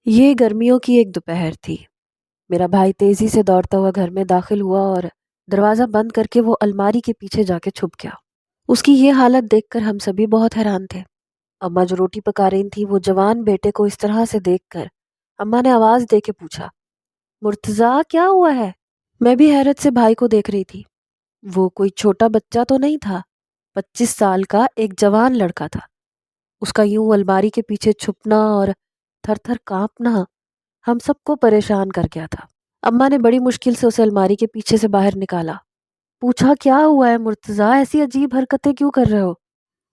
یہ گرمیوں کی ایک دوپہر تھی۔ میرا بھائی تیزی سے دوڑتا ہوا گھر میں داخل ہوا اور دروازہ بند کر کے وہ الماری کے پیچھے جا کے چھپ گیا۔ اس کی یہ حالت دیکھ کر ہم سبھی بہت حیران تھے۔ اماں جو روٹی پکا رہی تھی وہ جوان بیٹے کو اس طرح سے دیکھ کر اماں نے آواز دے کے پوچھا، مرتضیٰ کیا ہوا ہے؟ میں بھی حیرت سے بھائی کو دیکھ رہی تھی۔ وہ کوئی چھوٹا بچہ تو نہیں تھا، 25 سال کا ایک جوان لڑکا تھا۔ اس کا یوں الماری کے پیچھے چھپنا اور تھر تھر کانپنا ہم سب کو پریشان کر گیا تھا۔ اماں نے بڑی مشکل سے اسے الماری کے پیچھے سے باہر نکالا۔ پوچھا، کیا ہوا ہے مرتضیٰ، ایسی عجیب حرکتیں کیوں کر رہے ہو؟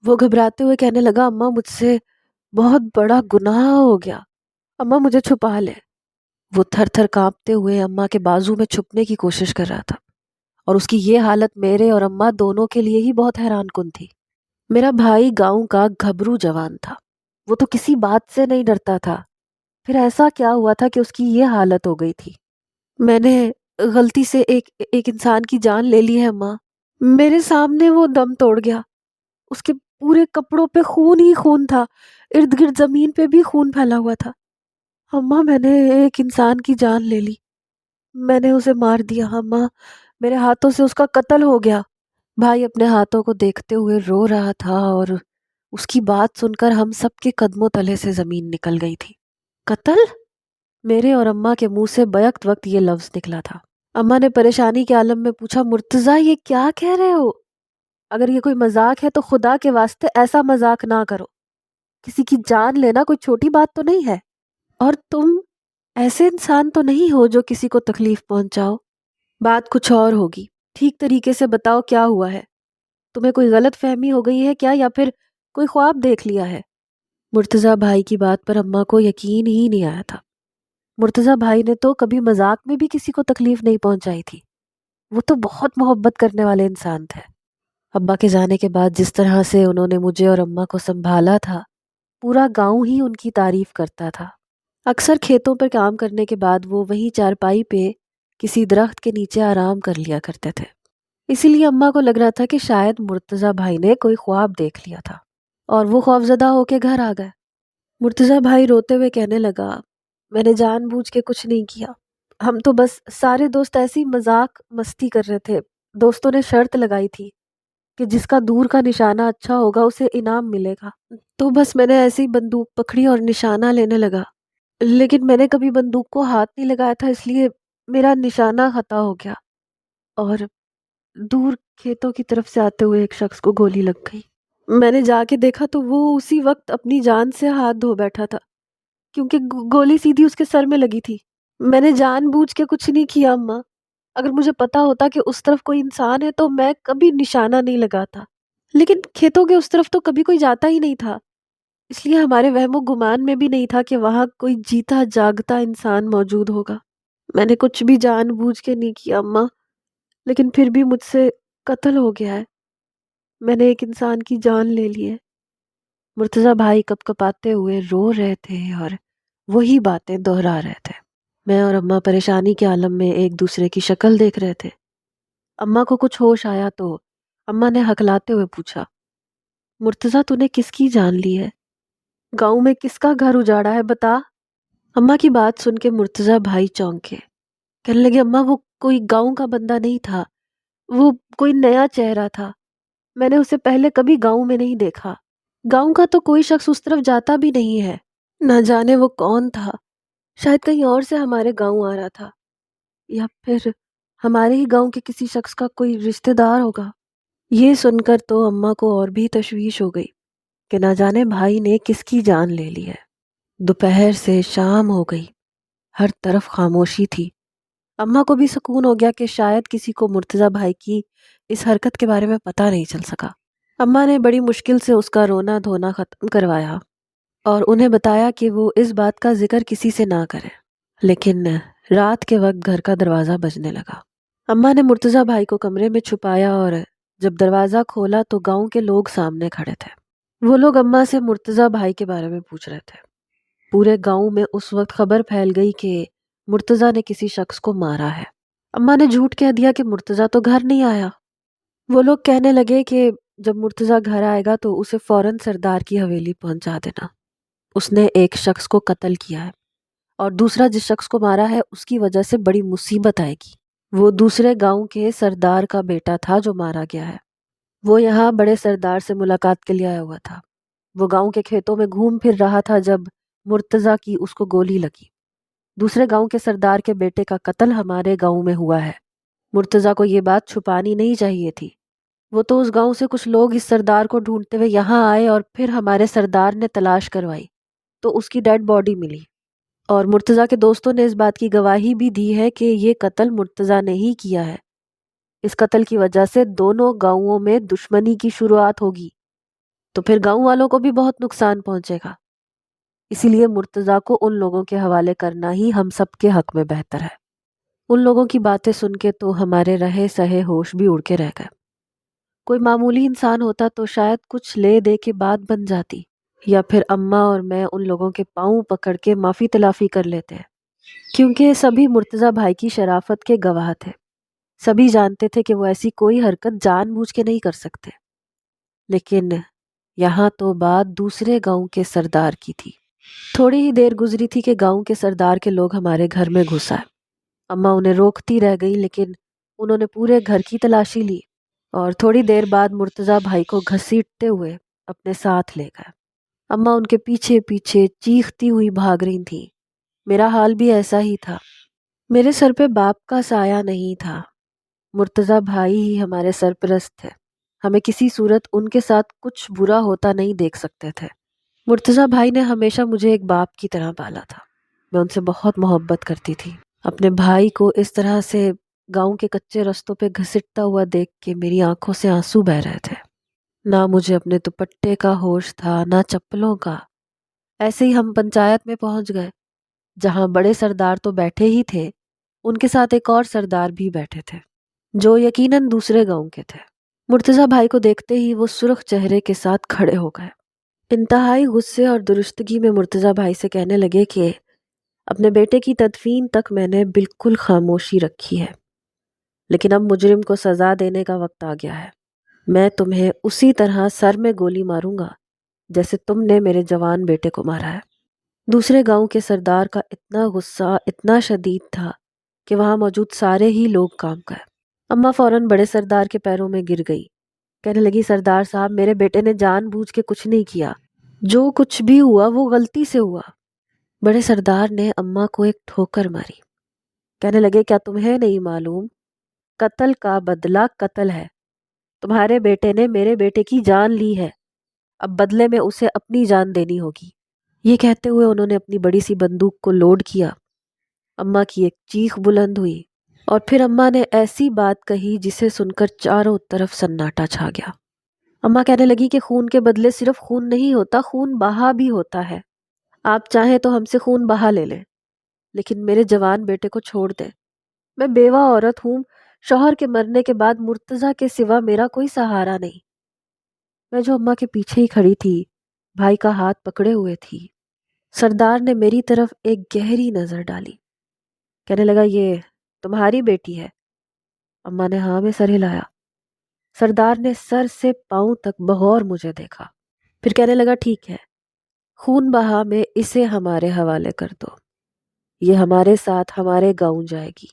وہ گھبراتے ہوئے کہنے لگا، اماں مجھ سے بہت بڑا گناہ ہو گیا، اماں مجھے چھپا لے۔ وہ تھر تھر کانپتے ہوئے اماں کے بازو میں چھپنے کی کوشش کر رہا تھا، اور اس کی یہ حالت میرے اور اماں دونوں کے لیے ہی بہت حیران کن تھی۔ میرا بھائی گاؤں کا گھبرو جوان تھا، وہ تو کسی بات سے نہیں ڈرتا تھا، پھر ایسا کیا ہوا تھا کہ اس کی یہ حالت ہو گئی تھی؟ میں نے غلطی سے ایک انسان کی جان لے لی ہے اماں، میرے سامنے وہ دم توڑ گیا، اس کے پورے کپڑوں پہ خون ہی خون تھا، ارد گرد زمین پہ بھی خون پھیلا ہوا تھا۔ اماں میں نے ایک انسان کی جان لے لی، میں نے اسے مار دیا اماں، میرے ہاتھوں سے اس کا قتل ہو گیا۔ بھائی اپنے ہاتھوں کو دیکھتے ہوئے رو رہا تھا، اور اس کی بات سن کر ہم سب کے قدموں تلے سے زمین نکل گئی تھی۔ قتل؟ میرے اور اماں کے منہ سے بیک وقت یہ لفظ نکلا تھا۔ اماں نے پریشانی کے عالم میں پوچھا، مرتضیٰ یہ کیا کہہ رہے ہو؟ اگر یہ کوئی مذاق ہے تو خدا کے واسطے ایسا مذاق نہ کرو، کسی کی جان لینا کوئی چھوٹی بات تو نہیں ہے، اور تم ایسے انسان تو نہیں ہو جو کسی کو تکلیف پہنچاؤ۔ بات کچھ اور ہوگی، ٹھیک طریقے سے بتاؤ کیا ہوا ہے؟ تمہیں کوئی غلط فہمی ہو گئی ہے کیا، یا پھر کوئی خواب دیکھ لیا ہے؟ مرتضیٰ بھائی کی بات پر اماں کو یقین ہی نہیں آیا تھا۔ مرتضیٰ بھائی نے تو کبھی مذاق میں بھی کسی کو تکلیف نہیں پہنچائی تھی، وہ تو بہت محبت کرنے والے انسان تھے۔ ابا کے جانے کے بعد جس طرح سے انہوں نے مجھے اور اماں کو سنبھالا تھا، پورا گاؤں ہی ان کی تعریف کرتا تھا۔ اکثر کھیتوں پر کام کرنے کے بعد وہ وہیں چارپائی پہ کسی درخت کے نیچے آرام کر لیا کرتے تھے، اسی لیے اماں کو لگ رہا تھا کہ شاید مرتضیٰ بھائی نے کوئی خواب دیکھ لیا تھا اور وہ خوفزدہ ہو کے گھر آ گئے۔ مرتضیٰ بھائی روتے ہوئے کہنے لگا، میں نے جان بوجھ کے کچھ نہیں کیا، ہم تو بس سارے دوست ایسی مذاق مستی کر رہے تھے۔ دوستوں نے شرط لگائی تھی کہ جس کا دور کا نشانہ اچھا ہوگا اسے انعام ملے گا، تو بس میں نے ایسی بندوق پکڑی اور نشانہ لینے لگا، لیکن میں نے کبھی بندوق کو ہاتھ نہیں لگایا تھا، اس لیے میرا نشانہ خطا ہو گیا، اور دور کھیتوں کی طرف سے آتے ہوئے ایک شخص کو گولی لگ گئی۔ میں نے جا کے دیکھا تو وہ اسی وقت اپنی جان سے ہاتھ دھو بیٹھا تھا، کیونکہ گولی سیدھی اس کے سر میں لگی تھی۔ میں نے جان بوجھ کے کچھ نہیں کیا اماں، اگر مجھے پتا ہوتا کہ اس طرف کوئی انسان ہے تو میں کبھی نشانہ نہیں لگاتا، لیکن کھیتوں کے اس طرف تو کبھی کوئی جاتا ہی نہیں تھا، اس لیے ہمارے وہم و گمان میں بھی نہیں تھا کہ وہاں کوئی جیتا جاگتا انسان موجود ہوگا۔ میں نے کچھ بھی جان بوجھ کے نہیں کیا اماں، لیکن پھر بھی مجھ سے قتل ہو گیا ہے، میں نے ایک انسان کی جان لے لی ہے۔ مرتضیٰ بھائی کپ کپاتے ہوئے رو رہے تھے اور وہی باتیں دہرا رہے تھے۔ میں اور اماں پریشانی کے عالم میں ایک دوسرے کی شکل دیکھ رہے تھے۔ اماں کو کچھ ہوش آیا تو اماں نے ہکلاتے ہوئے پوچھا، مرتضیٰ تو نے کس کی جان لی ہے؟ گاؤں میں کس کا گھر اجاڑا ہے، بتا۔ اماں کی بات سن کے مرتضیٰ بھائی چونکے، کہنے لگے، اماں وہ کوئی گاؤں کا بندہ نہیں تھا، وہ کوئی نیا چہرہ تھا، میں نے اسے پہلے کبھی گاؤں میں نہیں دیکھا، گاؤں کا تو کوئی شخص اس طرف جاتا بھی نہیں ہے، نہ جانے وہ کون تھا، شاید کہیں اور سے ہمارے گاؤں آ رہا تھا، یا پھر ہمارے ہی گاؤں کے کسی شخص کا کوئی رشتہ دار ہوگا۔ یہ سن کر تو اماں کو اور بھی تشویش ہو گئی کہ نہ جانے بھائی نے کس کی جان لے لی ہے۔ دوپہر سے شام ہو گئی، ہر طرف خاموشی تھی۔ اماں کو بھی سکون ہو گیا کہ شاید کسی کو مرتضیٰ بھائی کی اس حرکت کے بارے میں پتہ نہیں چل سکا۔ اماں نے بڑی مشکل سے اس کا رونا دھونا ختم کروایا اور انہیں بتایا کہ وہ اس بات کا ذکر کسی سے نہ کرے، لیکن رات کے وقت گھر کا دروازہ بجنے لگا۔ اماں نے مرتضیٰ بھائی کو کمرے میں چھپایا اور جب دروازہ کھولا تو گاؤں کے لوگ سامنے کھڑے تھے۔ وہ لوگ اماں سے مرتضیٰ بھائی کے بارے میں پوچھ رہے تھے۔ پورے گاؤں میں اس وقت خبر پھیل گئی کہ مرتضیٰ نے کسی شخص کو مارا ہے۔ اماں نے جھوٹ کہہ دیا کہ مرتضیٰ تو گھر نہیں آیا۔ وہ لوگ کہنے لگے کہ جب مرتضیٰ گھر آئے گا تو اسے فوراً سردار کی حویلی پہنچا دینا، اس نے ایک شخص کو قتل کیا ہے، اور دوسرا جس شخص کو مارا ہے اس کی وجہ سے بڑی مصیبت آئے گی۔ وہ دوسرے گاؤں کے سردار کا بیٹا تھا جو مارا گیا ہے۔ وہ یہاں بڑے سردار سے ملاقات کے لیے آیا ہوا تھا۔ وہ گاؤں کے کھیتوں میں گھوم پھر رہا تھا جب مرتضیٰ کی اس کو گولی لگی۔ دوسرے گاؤں کے سردار کے بیٹے کا قتل ہمارے گاؤں میں ہوا ہے۔ مرتضیٰ کو یہ بات چھپانی نہیں چاہیے تھی۔ وہ تو اس گاؤں سے کچھ لوگ اس سردار کو ڈھونڈتے ہوئے یہاں آئے اور پھر ہمارے سردار نے تلاش کروائی تو اس کی ڈیڈ باڈی ملی، اور مرتضیٰ کے دوستوں نے اس بات کی گواہی بھی دی ہے کہ یہ قتل مرتضیٰ نے ہی کیا ہے۔ اس قتل کی وجہ سے دونوں گاؤں میں دشمنی کی شروعات ہوگی، تو پھر گاؤں والوں کو بھی بہت نقصان پہنچے گا۔ اسی لیے مرتضیٰ کو ان لوگوں کے حوالے کرنا ہی ہم سب کے حق میں بہتر ہے۔ ان لوگوں کی باتیں سن کے تو ہمارے رہے سہے ہوش بھی اڑ کے رہ گئے۔ کوئی معمولی انسان ہوتا تو شاید کچھ لے دے کے بات بن جاتی، یا پھر اماں اور میں ان لوگوں کے پاؤں پکڑ کے معافی تلافی کر لیتے ہیں، کیونکہ سبھی مرتضیٰ بھائی کی شرافت کے گواہ تھے۔ سبھی جانتے تھے کہ وہ ایسی کوئی حرکت جان بوجھ کے نہیں کر سکتے۔ لیکن یہاں تو بات دوسرے گاؤں کے سردار کی تھی۔ تھوڑی ہی دیر گزری تھی کہ گاؤں کے سردار کے لوگ ہمارے گھر میں گھس آئے۔ اماں انہیں روکتی رہ گئی، لیکن انہوں نے پورے گھر کی تلاشی لی اور تھوڑی دیر بعد مرتضیٰ بھائی کو گھسیٹتے ہوئے اپنے ساتھ لے گئے۔ اماں ان کے پیچھے پیچھے چیختی ہوئی بھاگ رہی تھیں۔ میرا حال بھی ایسا ہی تھا۔ میرے سر پہ باپ کا سایہ نہیں تھا۔ مرتضیٰ بھائی ہی ہمارے سرپرست تھے۔ ہمیں کسی صورت ان کے ساتھ کچھ برا ہوتا نہیں دیکھ سکتے تھے۔ مرتضیٰ بھائی نے ہمیشہ مجھے ایک باپ کی طرح پالا تھا۔ میں ان سے بہت محبت کرتی تھی۔ اپنے بھائی کو اس طرح سے گاؤں کے کچے رستوں پہ گھسٹتا ہوا دیکھ کے میری آنکھوں سے آنسو بہہ رہے تھے۔ نہ مجھے اپنے دوپٹے کا ہوش تھا، نہ چپلوں کا۔ ایسے ہی ہم پنچایت میں پہنچ گئے، جہاں بڑے سردار تو بیٹھے ہی تھے، ان کے ساتھ ایک اور سردار بھی بیٹھے تھے جو یقیناً دوسرے گاؤں کے تھے۔ مرتضیٰ بھائی کو دیکھتے ہی وہ سرخ چہرے کے ساتھ کھڑے ہو گئے۔ انتہائی غصے اور درستگی میں مرتضیٰ بھائی سے کہنے لگے کہ اپنے بیٹے کی تدفین تک میں نے بالکل خاموشی رکھی ہے، لیکن اب مجرم کو سزا دینے کا وقت آ گیا ہے۔ میں تمہیں اسی طرح سر میں گولی ماروں گا جیسے تم نے میرے جوان بیٹے کو مارا ہے۔ دوسرے گاؤں کے سردار کا اتنا غصہ اتنا شدید تھا کہ وہاں موجود سارے ہی لوگ کانپ گئے۔ اماں فوراً بڑے سردار کے پیروں میں گر گئی، کہنے لگی سردار صاحب میرے بیٹے نے جان بوجھ کے کچھ نہیں کیا، جو کچھ بھی ہوا وہ غلطی سے ہوا۔ بڑے سردار نے اماں کو ایک ٹھوکر ماری، کہنے لگے کیا تمہیں نہیں معلوم قتل کا بدلہ قتل ہے؟ تمہارے بیٹے نے میرے بیٹے کی جان لی ہے، اب بدلے میں اسے اپنی جان دینی ہوگی۔ یہ کہتے ہوئے انہوں نے اپنی بڑی سی بندوق کو لوڈ کیا۔ اماں کی ایک چیخ بلند ہوئی اور پھر اماں نے ایسی بات کہی جسے سن کر چاروں طرف سناٹا چھا گیا۔ اماں کہنے لگی کہ خون کے بدلے صرف خون نہیں ہوتا، خون بہا بھی ہوتا ہے۔ آپ چاہیں تو ہم سے خون بہا لے لیں، لیکن میرے جوان بیٹے کو چھوڑ دیں۔ میں بیوہ عورت ہوں، شوہر کے مرنے کے بعد مرتضیٰ کے سوا میرا کوئی سہارا نہیں۔ میں جو اماں کے پیچھے ہی کھڑی تھی، بھائی کا ہاتھ پکڑے ہوئے تھی، سردار نے میری طرف ایک گہری نظر ڈالی، کہنے لگا یہ تمہاری بیٹی ہے؟ اماں نے ہاں میں سر ہلایا۔ سردار نے سر سے پاؤں تک بغور مجھے دیکھا، پھر کہنے لگا ٹھیک ہے، خون بہا میں اسے ہمارے حوالے کر دو، یہ ہمارے ساتھ ہمارے گاؤں جائے گی۔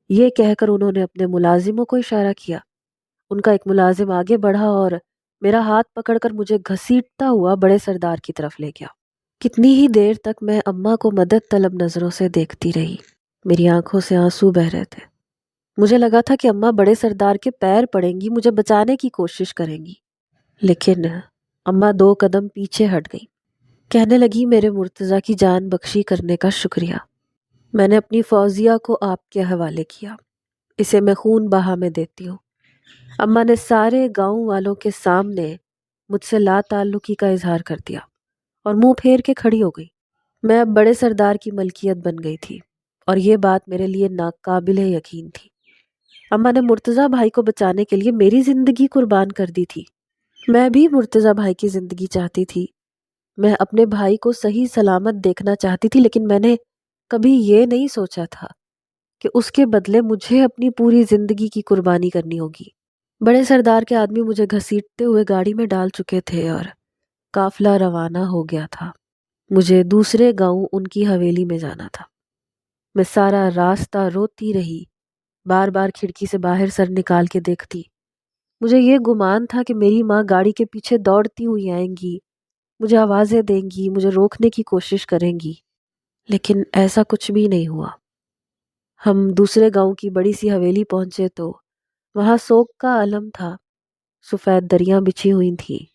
یہ کہہ کر انہوں نے اپنے ملازموں کو اشارہ کیا۔ ان کا ایک ملازم آگے بڑھا اور میرا ہاتھ پکڑ کر مجھے گھسیٹتا ہوا بڑے سردار کی طرف لے گیا۔ کتنی ہی دیر تک میں اماں کو مدد طلب نظروں سے دیکھتی رہی۔ میری آنکھوں سے آنسو بہہ رہے تھے۔ مجھے لگا تھا کہ اماں بڑے سردار کے پیر پڑیں گی، مجھے بچانے کی کوشش کریں گی، لیکن اماں 2 قدم پیچھے ہٹ گئی، کہنے لگی میرے مرتضیٰ کی جان بخشی کرنے کا شکریہ۔ میں نے اپنی فوزیہ کو آپ کے حوالے کیا، اسے میں خون بہا میں دیتی ہوں۔ اماں نے سارے گاؤں والوں کے سامنے مجھ سے لا تعلقی کا اظہار کر دیا اور منہ پھیر کے کھڑی ہو گئی۔ میں اب بڑے سردار کی ملکیت بن گئی تھی اور یہ بات میرے لیے ناقابل یقین تھی۔ اماں نے مرتضیٰ بھائی کو بچانے کے لیے میری زندگی قربان کر دی تھی۔ میں بھی مرتضیٰ بھائی کی زندگی چاہتی تھی، میں اپنے بھائی کو صحیح سلامت دیکھنا چاہتی تھی، لیکن میں نے کبھی یہ نہیں سوچا تھا کہ اس کے بدلے مجھے اپنی پوری زندگی کی قربانی کرنی ہوگی۔ بڑے سردار کے آدمی مجھے گھسیٹتے ہوئے گاڑی میں ڈال چکے تھے اور قافلہ روانہ ہو گیا تھا۔ مجھے دوسرے گاؤں ان کی حویلی میں جانا تھا۔ میں سارا راستہ روتی رہی، بار بار کھڑکی سے باہر سر نکال کے دیکھتی۔ مجھے یہ گمان تھا کہ میری ماں گاڑی کے پیچھے دوڑتی ہوئی آئیں گی، مجھے آوازیں دیں گی، مجھے روکنے کی کوشش کریں گی، لیکن ایسا کچھ بھی نہیں ہوا۔ ہم دوسرے گاؤں کی بڑی سی حویلی پہنچے تو وہاں سوگ کا عالم تھا، سفید دریاں بچھی ہوئی تھیں،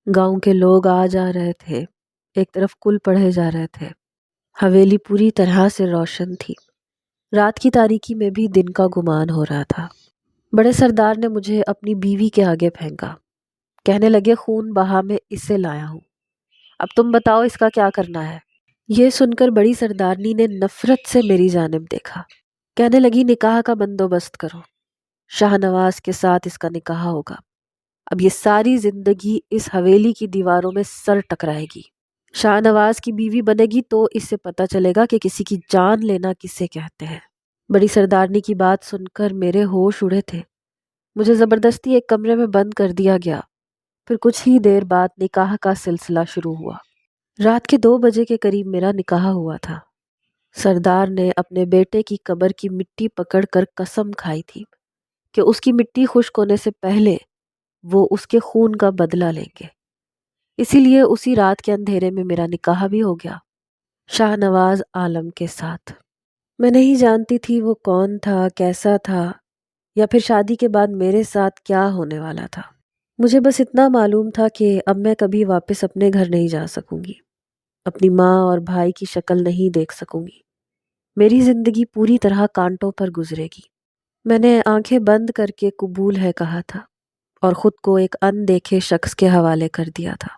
گاؤں کے لوگ آ جا رہے تھے، ایک طرف کل پڑھے جا رہے تھے۔ حویلی پوری طرح سے روشن تھی، رات کی تاریکی میں بھی دن کا گمان ہو رہا تھا۔ بڑے سردار نے مجھے اپنی بیوی کے آگے پھینکا، کہنے لگے خون بہا میں اسے لایا ہوں، اب تم بتاؤ اس کا کیا کرنا ہے۔ یہ سن کر بڑی سردارنی نے نفرت سے میری جانب دیکھا، کہنے لگی نکاح کا بندوبست کرو، شاہ نواز کے ساتھ اس کا نکاح ہوگا، اب یہ ساری زندگی اس حویلی کی دیواروں میں سر ٹکرائے گی، شاہ نواز کی بیوی بنے گی تو اس سے پتہ چلے گا کہ کسی کی جان لینا کسے کہتے ہیں۔ بڑی سردارنی کی بات سن کر میرے ہوش اڑے تھے، مجھے زبردستی ایک کمرے میں بند کر دیا گیا، پھر کچھ ہی دیر بعد نکاح کا سلسلہ شروع ہوا۔ رات کے 2 بجے کے قریب میرا نکاح ہوا تھا۔ سردار نے اپنے بیٹے کی قبر کی مٹی پکڑ کر قسم کھائی تھی کہ اس کی مٹی خشک ہونے سے پہلے وہ اس کے خون کا بدلہ لیں گے، اسی لیے اسی رات کے اندھیرے میں میرا نکاح بھی ہو گیا، شاہ نواز عالم کے ساتھ۔ میں نہیں جانتی تھی وہ کون تھا، کیسا تھا، یا پھر شادی کے بعد میرے ساتھ کیا ہونے والا تھا۔ مجھے بس اتنا معلوم تھا کہ اب میں کبھی واپس اپنے گھر نہیں جا سکوں گی، اپنی ماں اور بھائی کی شکل نہیں دیکھ سکوں گی، میری زندگی پوری طرح کانٹوں پر گزرے گی۔ میں نے آنکھیں بند کر کے قبول ہے کہا تھا اور خود کو ایک اندیکھے شخص کے حوالے کر دیا تھا۔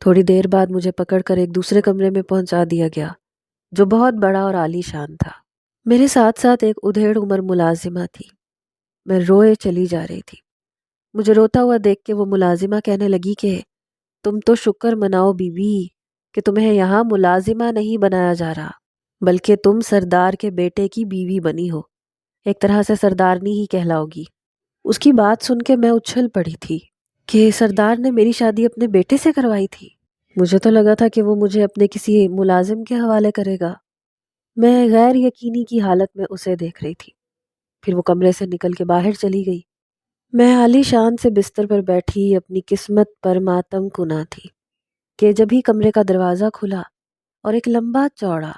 تھوڑی دیر بعد مجھے پکڑ کر ایک دوسرے کمرے میں پہنچا دیا گیا جو بہت بڑا اور عالی شان تھا۔ میرے ساتھ ساتھ ایک ادھیڑ عمر ملازمہ تھی، میں روئے چلی جا رہی تھی۔ مجھے روتا ہوا دیکھ کے وہ ملازمہ کہنے لگی کہ تم تو شکر مناؤ بی بی کہ تمہیں یہاں ملازمہ نہیں بنایا جا رہا، بلکہ تم سردار کے بیٹے کی بیوی بنی ہو، ایک طرح سے سردارنی ہی کہلاؤ گی۔ اس کی بات سن کے میں اچھل پڑی تھی کہ سردار نے میری شادی اپنے بیٹے سے کروائی تھی۔ مجھے تو لگا تھا کہ وہ مجھے اپنے کسی ملازم کے حوالے کرے گا۔ میں غیر یقینی کی حالت میں اسے دیکھ رہی تھی، پھر وہ کمرے سے نکل کے باہر چلی گئی۔ میں عالی شان سے بستر پر بیٹھی اپنی قسمت پر ماتم کنا تھی کہ جبھی کمرے کا دروازہ کھلا اور ایک لمبا چوڑا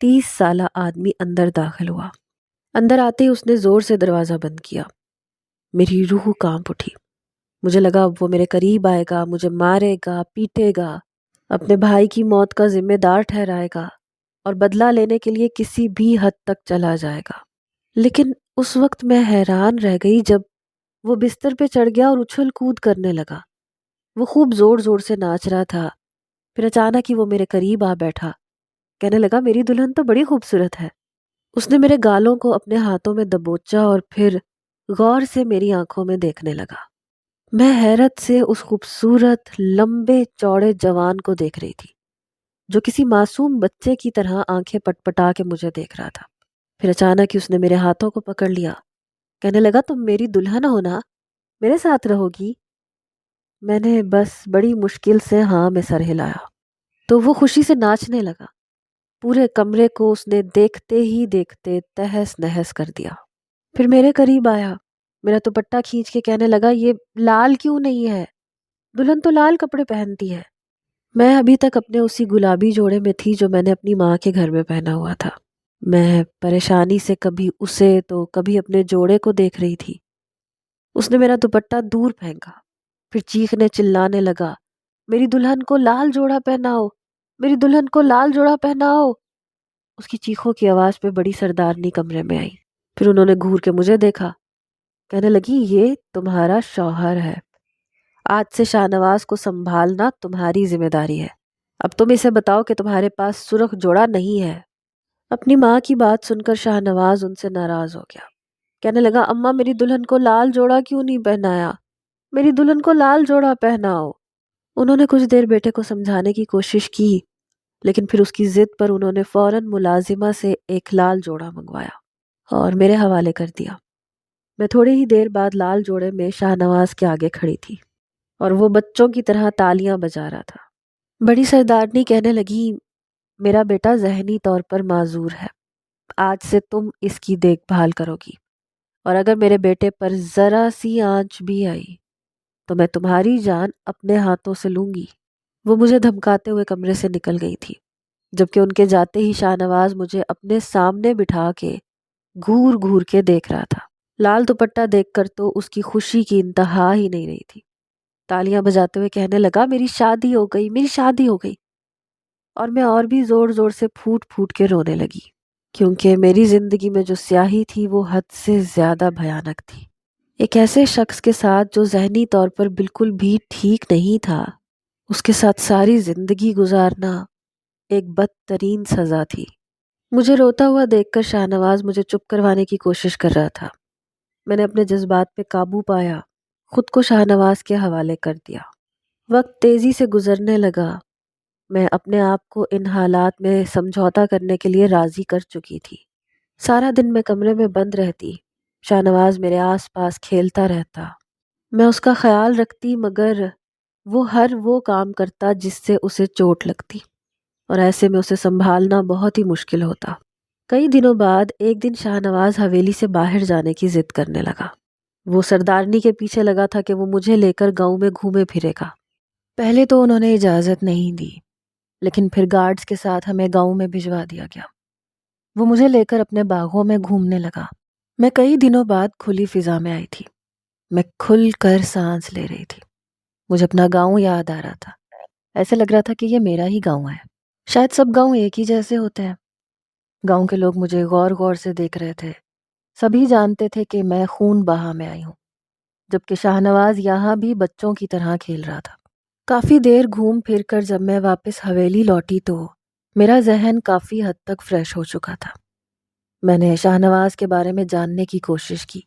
30 سالہ آدمی اندر داخل ہوا۔ اندر آتے ہی اس نے زور سے دروازہ بند کیا۔ میری روح کانپ اٹھی، مجھے لگا اب وہ میرے قریب آئے گا، مجھے مارے گا، پیٹے گا، اپنے بھائی کی موت کا ذمہ دار ٹھہرائے گا اور بدلہ لینے کے لیے کسی بھی حد تک چلا جائے گا۔ لیکن اس وقت میں حیران رہ گئی جب وہ بستر پہ چڑھ گیا اور اچھل کود کرنے لگا۔ وہ خوب زور زور سے ناچ رہا تھا، پھر اچانک ہی وہ میرے قریب آ بیٹھا، کہنے لگا میری دلہن تو بڑی خوبصورت ہے۔ اس نے میرے گالوں کو اپنے ہاتھوں میں دبوچا اور پھر غور سے میری آنکھوں میں دیکھنے لگا۔ میں حیرت سے اس خوبصورت لمبے چوڑے جوان کو دیکھ رہی تھی جو کسی معصوم بچے کی طرح آنکھیں پٹ پٹا کے مجھے دیکھ رہا تھا۔ پھر اچانک ہی اس نے میرے ہاتھوں کو پکڑ لیا، کہنے لگا تم میری دلہن ہو نا، میرے ساتھ رہو گی؟ میں نے بس بڑی مشکل سے ہاں میں سر ہلایا تو وہ خوشی سے ناچنے لگا۔ پورے کمرے کو اس نے دیکھتے ہی دیکھتے تہس نہس کر دیا۔ پھر میرے قریب آیا، میرا دوپٹہ کھینچ کے کہنے لگا یہ لال کیوں نہیں ہے؟ دلہن تو لال کپڑے پہنتی ہے۔ میں ابھی تک اپنے اسی گلابی جوڑے میں تھی جو میں نے اپنی ماں کے گھر میں پہنا ہوا تھا۔ میں پریشانی سے کبھی اسے تو کبھی اپنے جوڑے کو دیکھ رہی تھی۔ اس نے میرا دوپٹہ دور پھینکا، پھر چیخنے چلانے لگا میری دلہن کو لال جوڑا پہناؤ، میری دلہن کو لال جوڑا پہناؤ۔ اس کی چیخوں کی آواز پہ بڑی سردارنی کمرے میں آئی، پھر انہوں نے گھور کے مجھے دیکھا، کہنے لگی یہ تمہارا شوہر ہے، آج سے شاہ نواز کو سنبھالنا تمہاری ذمہ داری ہے، اب تم اسے بتاؤ کہ تمہارے پاس سرخ جوڑا نہیں ہے۔ اپنی ماں کی بات سن کر شاہ نواز ان سے ناراض ہو گیا، کہنے لگا اماں میری دلہن کو لال جوڑا کیوں نہیں پہنایا، میری دلہن کو لال جوڑا پہناؤ۔ انہوں نے کچھ دیر بیٹے کو سمجھانے کی کوشش کی، لیکن پھر اس کی ضد پر انہوں نے فوراً ملازمہ سے ایک لال جوڑا منگوایا اور میرے حوالے کر دیا۔ میں تھوڑی ہی دیر بعد لال جوڑے میں شاہ نواز کے آگے کھڑی تھی اور وہ بچوں کی طرح تالیاں بجا رہا تھا۔ بڑی سردارنی کہنے لگی میرا بیٹا ذہنی طور پر معذور ہے، آج سے تم اس کی دیکھ بھال کرو گی، اور اگر میرے بیٹے پر ذرا سی آنچ بھی آئی تو میں تمہاری جان اپنے ہاتھوں سے لوں گی۔ وہ مجھے دھمکاتے ہوئے کمرے سے نکل گئی تھی، جبکہ ان کے جاتے ہی شاہ نواز مجھے اپنے سامنے بٹھا کے گھور گھور کے دیکھ رہا تھا۔ لال دوپٹہ دیکھ کر تو اس کی خوشی کی انتہا ہی نہیں رہی تھی۔ تالیاں بجاتے ہوئے کہنے لگا، میری شادی ہو گئی، میری شادی ہو گئی، اور میں اور بھی زور زور سے پھوٹ پھوٹ کے رونے لگی، کیونکہ میری زندگی میں جو سیاہی تھی وہ حد سے زیادہ بھیانک تھی۔ ایک ایسے شخص کے ساتھ جو ذہنی طور پر بالکل بھی ٹھیک نہیں تھا، اس کے ساتھ ساری زندگی گزارنا ایک بدترین سزا تھی۔ مجھے روتا ہوا دیکھ کر شاہ نواز مجھے چپ کروانے کی کوشش کر رہا تھا۔ میں نے اپنے جذبات پہ قابو پایا، خود کو شاہ نواز کے حوالے کر دیا۔ وقت تیزی سے گزرنے لگا، میں اپنے آپ کو ان حالات میں سمجھوتا کرنے کے لیے راضی کر چکی تھی۔ سارا دن میں کمرے میں بند رہتی، شاہ نواز میرے آس پاس کھیلتا رہتا، میں اس کا خیال رکھتی، مگر وہ ہر وہ کام کرتا جس سے اسے چوٹ لگتی، اور ایسے میں اسے سنبھالنا بہت ہی مشکل ہوتا۔ کئی دنوں بعد ایک دن شاہ نواز حویلی سے باہر جانے کی ضد کرنے لگا۔ وہ سردارنی کے پیچھے لگا تھا کہ وہ مجھے لے کر گاؤں میں گھومے پھرے گا۔ پہلے تو انہوں نے اجازت نہیں دی، لیکن پھر گارڈز کے ساتھ ہمیں گاؤں میں بھجوا دیا گیا۔ وہ مجھے لے کر اپنے باغوں میں گھومنے لگا۔ میں کئی دنوں بعد کھلی فضا میں آئی تھی، میں کھل کر سانس لے رہی تھی۔ مجھے اپنا گاؤں یاد آ رہا تھا، ایسے لگ رہا تھا کہ یہ میرا ہی گاؤں ہے۔ شاید سب گاؤں ایک ہی جیسے ہوتے ہیں۔ گاؤں کے لوگ مجھے غور غور سے دیکھ رہے تھے، سبھی جانتے تھے کہ میں خون بہا میں آئی ہوں، جبکہ شاہ نواز یہاں بھی بچوں کی طرح کھیل رہا تھا۔ کافی دیر گھوم پھر کر جب میں واپس حویلی لوٹی تو میرا ذہن کافی حد تک فریش ہو چکا تھا۔ میں نے شاہ نواز کے بارے میں جاننے کی کوشش کی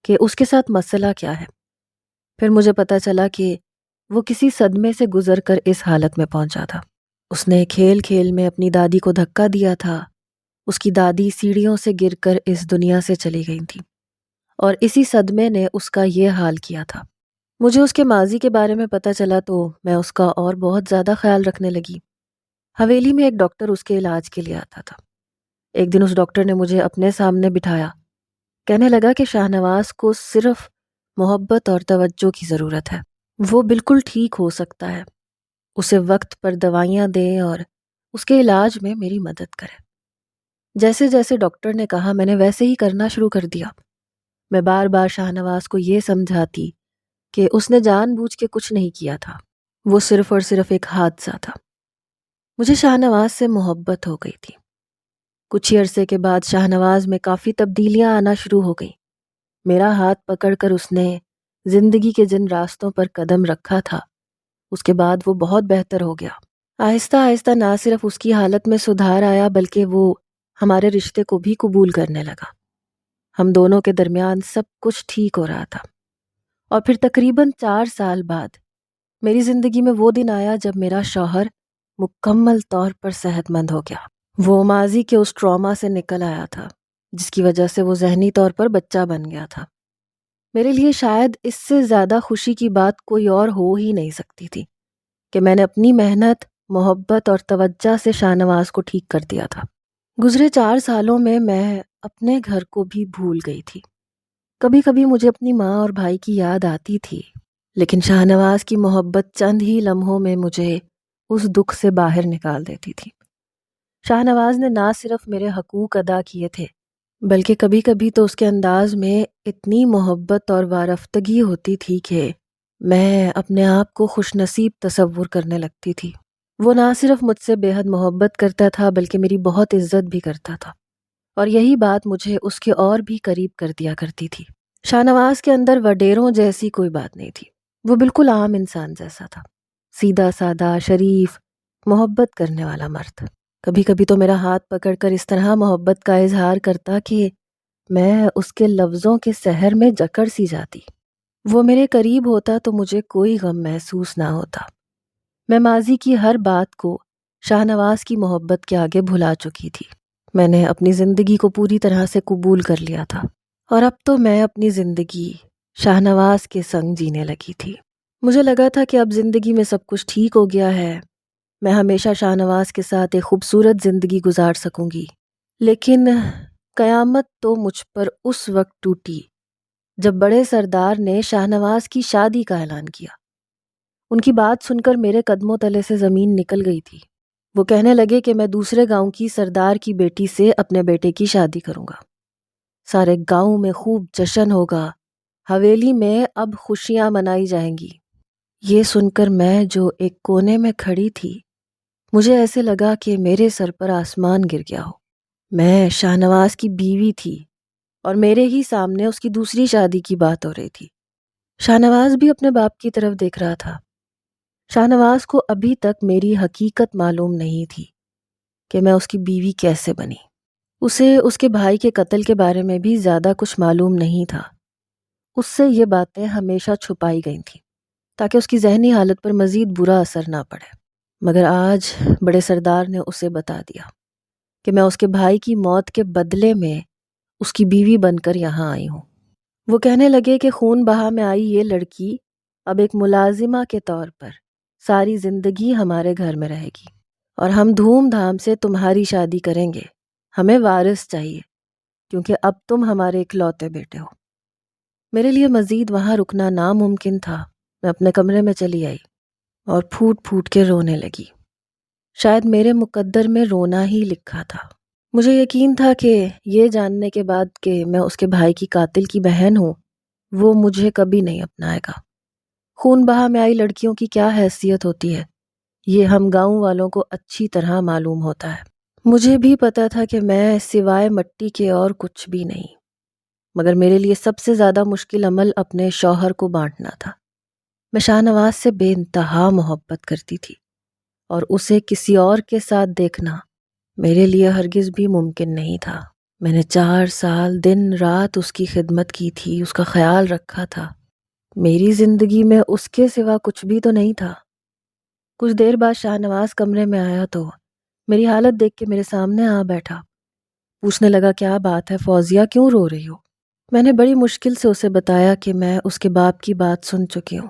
کہ اس کے ساتھ مسئلہ کیا ہے۔ پھر مجھے پتہ چلا کہ وہ کسی صدمے سے گزر کر اس حالت میں پہنچا تھا۔ اس نے کھیل کھیل میں اپنی دادی کو دھکا دیا تھا۔ اس کی دادی سیڑھیوں سے گر کر اس دنیا سے چلی گئی تھی، اور اسی صدمے نے اس کا یہ حال کیا تھا۔ مجھے اس کے ماضی کے بارے میں پتہ چلا تو میں اس کا اور بہت زیادہ خیال رکھنے لگی۔ حویلی میں ایک ڈاکٹر اس کے علاج کے لیے آتا تھا۔ ایک دن اس ڈاکٹر نے مجھے اپنے سامنے بٹھایا، کہنے لگا کہ شاہ نواز کو صرف محبت اور توجہ کی ضرورت ہے، وہ بالکل ٹھیک ہو سکتا ہے، اسے وقت پر دوائیاں دیں اور اس کے علاج میں میری مدد کریں۔ جیسے جیسے ڈاکٹر نے کہا میں نے ویسے ہی کرنا شروع کر دیا۔ میں بار بار شاہ نواز کو یہ سمجھاتی کہ اس نے جان بوجھ کے کچھ نہیں کیا تھا، وہ صرف اور صرف ایک حادثہ تھا۔ مجھے شاہ نواز سے محبت ہو گئی تھی۔ کچھ ہی عرصے کے بعد شاہ نواز میں کافی تبدیلیاں آنا شروع ہو گئیں۔ میرا ہاتھ پکڑ کر اس نے زندگی کے جن راستوں پر قدم رکھا تھا، اس کے بعد وہ بہت بہتر ہو گیا۔ آہستہ آہستہ نہ صرف اس کی حالت میں سدھار آیا بلکہ وہ ہمارے رشتے کو بھی قبول کرنے لگا۔ ہم دونوں کے درمیان سب کچھ ٹھیک ہو رہا تھا، اور پھر تقریباً 4 سال بعد میری زندگی میں وہ دن آیا جب میرا شوہر مکمل طور پر صحت مند ہو گیا۔ وہ ماضی کے اس ٹراما سے نکل آیا تھا جس کی وجہ سے وہ ذہنی طور پر بچہ بن گیا تھا۔ میرے لیے شاید اس سے زیادہ خوشی کی بات کوئی اور ہو ہی نہیں سکتی تھی کہ میں نے اپنی محنت، محبت اور توجہ سے شاہ نواز کو ٹھیک کر دیا تھا۔ گزرے 4 سالوں میں اپنے گھر کو بھی بھول گئی تھی۔ کبھی کبھی مجھے اپنی ماں اور بھائی کی یاد آتی تھی، لیکن شاہ نواز کی محبت چند ہی لمحوں میں مجھے اس دکھ سے باہر نکال دیتی تھی۔ شاہ نواز نے نہ صرف میرے حقوق ادا کیے تھے، بلکہ کبھی کبھی تو اس کے انداز میں اتنی محبت اور وارفتگی ہوتی تھی کہ میں اپنے آپ کو خوش نصیب تصور کرنے لگتی تھی۔ وہ نہ صرف مجھ سے بے حد محبت کرتا تھا بلکہ میری بہت عزت بھی کرتا تھا، اور یہی بات مجھے اس کے اور بھی قریب کر دیا کرتی تھی۔ شاہ نواز کے اندر وڈیروں جیسی کوئی بات نہیں تھی، وہ بالکل عام انسان جیسا تھا، سیدھا سادہ، شریف، محبت کرنے والا مرد۔ کبھی کبھی تو میرا ہاتھ پکڑ کر اس طرح محبت کا اظہار کرتا کہ میں اس کے لفظوں کے سحر میں جکڑ سی جاتی۔ وہ میرے قریب ہوتا تو مجھے کوئی غم محسوس نہ ہوتا۔ میں ماضی کی ہر بات کو شاہ نواز کی محبت کے آگے بھلا چکی تھی۔ میں نے اپنی زندگی کو پوری طرح سے قبول کر لیا تھا، اور اب تو میں اپنی زندگی شاہ نواز کے سنگ جینے لگی تھی۔ مجھے لگا تھا کہ اب زندگی میں سب کچھ ٹھیک ہو گیا ہے، میں ہمیشہ شاہ نواز کے ساتھ ایک خوبصورت زندگی گزار سکوں گی، لیکن قیامت تو مجھ پر اس وقت ٹوٹی جب بڑے سردار نے شاہ نواز کی شادی کا اعلان کیا۔ ان کی بات سن کر میرے قدموں تلے سے زمین نکل گئی تھی۔ وہ کہنے لگے کہ میں دوسرے گاؤں کی سردار کی بیٹی سے اپنے بیٹے کی شادی کروں گا، سارے گاؤں میں خوب جشن ہوگا، حویلی میں اب خوشیاں منائی جائیں گی۔ یہ سن کر میں جو ایک کونے میں کھڑی تھی، مجھے ایسے لگا کہ میرے سر پر آسمان گر گیا ہو۔ میں شاہ نواز کی بیوی تھی اور میرے ہی سامنے اس کی دوسری شادی کی بات ہو رہی تھی۔ شاہ نواز بھی اپنے باپ کی طرف دیکھ رہا تھا۔ شاہ نواز کو ابھی تک میری حقیقت معلوم نہیں تھی کہ میں اس کی بیوی کیسے بنی۔ اسے اس کے بھائی کے قتل کے بارے میں بھی زیادہ کچھ معلوم نہیں تھا۔ اس سے یہ باتیں ہمیشہ چھپائی گئی تھیں تاکہ اس کی ذہنی حالت پر مزید برا اثر نہ پڑے، مگر آج بڑے سردار نے اسے بتا دیا کہ میں اس کے بھائی کی موت کے بدلے میں اس کی بیوی بن کر یہاں آئی ہوں۔ وہ کہنے لگے کہ خون بہا میں آئی یہ لڑکی اب ایک ملازمہ کے طور پر ساری زندگی ہمارے گھر میں رہے گی اور ہم دھوم دھام سے تمہاری شادی کریں گے۔ ہمیں وارث چاہیے کیونکہ اب تم ہمارے اکلوتے بیٹے ہو۔ میرے لیے مزید وہاں رکنا ناممکن تھا۔ میں اپنے کمرے میں چلی آئی اور پھوٹ پھوٹ کے رونے لگی۔ شاید میرے مقدر میں رونا ہی لکھا تھا۔ مجھے یقین تھا کہ یہ جاننے کے بعد کہ میں اس کے بھائی کی قاتل کی بہن ہوں، وہ مجھے کبھی نہیں اپنائے گا۔ خون بہا میں آئی لڑکیوں کی کیا حیثیت ہوتی ہے، یہ ہم گاؤں والوں کو اچھی طرح معلوم ہوتا ہے۔ مجھے بھی پتا تھا کہ میں سوائے مٹی کے اور کچھ بھی نہیں، مگر میرے لیے سب سے زیادہ مشکل عمل اپنے شوہر کو بانٹنا تھا۔ میں شاہ نواز سے بے انتہا محبت کرتی تھی اور اسے کسی اور کے ساتھ دیکھنا میرے لیے ہرگز بھی ممکن نہیں تھا۔ میں نے 4 سال دن رات اس کی خدمت کی تھی، اس کا خیال رکھا تھا۔ میری زندگی میں اس کے سوا کچھ بھی تو نہیں تھا۔ کچھ دیر بعد شاہ نواز کمرے میں آیا تو میری حالت دیکھ کے میرے سامنے آ بیٹھا۔ پوچھنے لگا کیا بات ہے فوزیہ، کیوں رو رہی ہو؟ میں نے بڑی مشکل سے اسے بتایا کہ میں اس کے باپ کی بات سن چکی ہوں،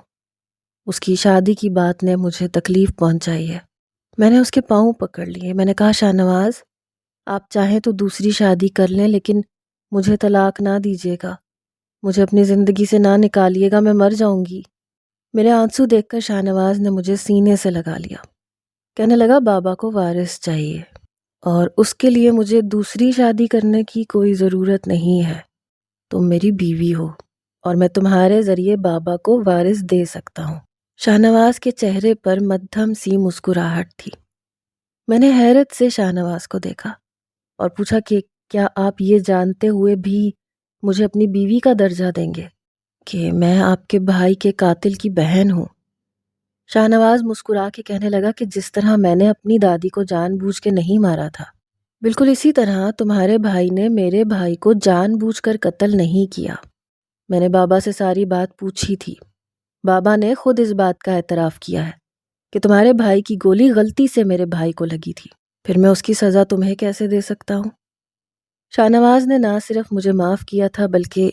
اس کی شادی کی بات نے مجھے تکلیف پہنچائی ہے۔ میں نے اس کے پاؤں پکڑ لیے۔ میں نے کہا شاہ نواز، آپ چاہیں تو دوسری شادی کر لیں لیکن مجھے طلاق نہ دیجیے گا، مجھے اپنی زندگی سے نہ نکالیے گا، میں مر جاؤں گی۔ میرے آنسو دیکھ کر شاہ نواز نے مجھے سینے سے لگا لیا۔ کہنے لگا بابا کو وارث چاہیے اور اس کے لیے مجھے دوسری شادی کرنے کی کوئی ضرورت نہیں ہے۔ تم میری بیوی ہو اور میں تمہارے ذریعے بابا کو وارث دے سکتا ہوں۔ شاہ نواز کے چہرے پر مدھم سی مسکراہٹ تھی۔ میں نے حیرت سے شاہ نواز کو دیکھا اور پوچھا کہ کیا آپ یہ جانتے ہوئے بھی مجھے اپنی بیوی کا درجہ دیں گے کہ میں آپ کے بھائی کے قاتل کی بہن ہوں؟ شاہ نواز مسکرا کے کہنے لگا کہ جس طرح میں نے اپنی دادی کو جان بوجھ کے نہیں مارا تھا، بالکل اسی طرح تمہارے بھائی نے میرے بھائی کو جان بوجھ کر قتل نہیں کیا۔ میں نے بابا سے ساری بات پوچھی تھی۔ بابا نے خود اس بات کا اعتراف کیا ہے کہ تمہارے بھائی کی گولی غلطی سے میرے بھائی کو لگی تھی، پھر میں اس کی سزا تمہیں کیسے دے سکتا ہوں؟ شاہ نواز نے نہ صرف مجھے معاف کیا تھا بلکہ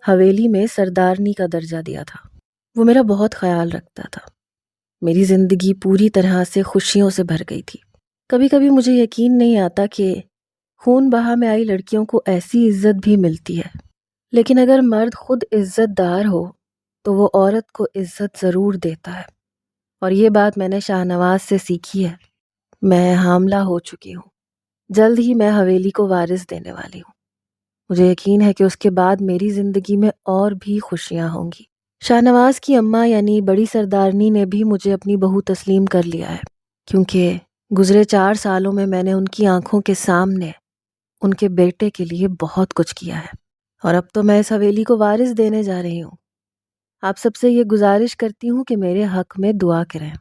حویلی میں سردارنی کا درجہ دیا تھا۔ وہ میرا بہت خیال رکھتا تھا۔ میری زندگی پوری طرح سے خوشیوں سے بھر گئی تھی۔ کبھی کبھی مجھے یقین نہیں آتا کہ خون بہا میں آئی لڑکیوں کو ایسی عزت بھی ملتی ہے، لیکن اگر مرد خود عزت دار ہو تو وہ عورت کو عزت ضرور دیتا ہے، اور یہ بات میں نے شاہ نواز سے سیکھی ہے۔ میں حاملہ ہو چکی ہوں، جلد ہی میں حویلی کو وارث دینے والی ہوں۔ مجھے یقین ہے کہ اس کے بعد میری زندگی میں اور بھی خوشیاں ہوں گی۔ شاہ نواز کی اماں یعنی بڑی سردارنی نے بھی مجھے اپنی بہو تسلیم کر لیا ہے، کیونکہ گزرے 4 سالوں میں میں نے ان کی آنکھوں کے سامنے ان کے بیٹے کے لیے بہت کچھ کیا ہے، اور اب تو میں اس حویلی کو وارث دینے جا رہی ہوں۔ آپ سب سے یہ گزارش کرتی ہوں کہ میرے حق میں دعا کریں۔